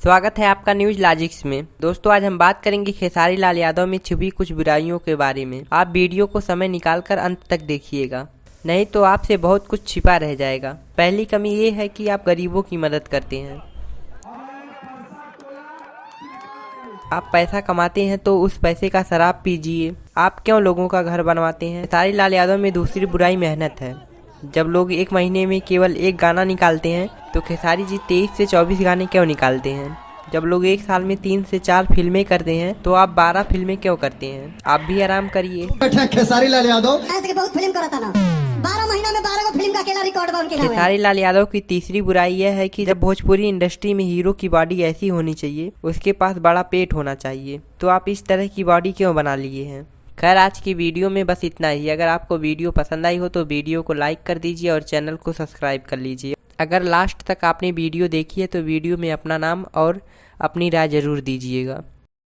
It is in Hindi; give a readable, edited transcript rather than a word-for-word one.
स्वागत है आपका न्यूज लॉजिक्स में। दोस्तों आज हम बात करेंगे खेसारी लाल यादव में छुपी कुछ बुराइयों के बारे में। आप वीडियो को समय निकालकर अंत तक देखिएगा, नहीं तो आपसे बहुत कुछ छिपा रह जाएगा। पहली कमी ये है कि आप गरीबों की मदद करते हैं। आप पैसा कमाते हैं तो उस पैसे का शराब पीजिए। आप क्यों लोगों का घर बनवाते हैं। खेसारी लाल यादव में दूसरी बुराई मेहनत है। जब लोग एक महीने में केवल एक गाना निकालते हैं तो खेसारी जी 23 से 24 गाने क्यों निकालते हैं। जब लोग एक साल में 3 से 4 फिल्में करते हैं तो आप 12 फिल्में क्यों करते हैं। आप भी आराम करिए। खेसारी लाल यादव ऐसे के बहुत फिल्म करता ना, 12 महीना में 12 को फिल्म का अकेला रिकॉर्ड बन के खेसारी लाल यादव की तीसरी बुराई यह है कि जब भोजपुरी इंडस्ट्री में हीरो की बॉडी ऐसी होनी चाहिए, उसके पास बड़ा पेट होना चाहिए, तो आप इस तरह की बॉडी क्यों बना लिए हैं। खैर आज की वीडियो में बस इतना ही। अगर आपको वीडियो पसंद आई हो तो वीडियो को लाइक कर दीजिए और चैनल को सब्सक्राइब कर लीजिए। अगर लास्ट तक आपने वीडियो देखी है तो वीडियो में अपना नाम और अपनी राय जरूर दीजिएगा।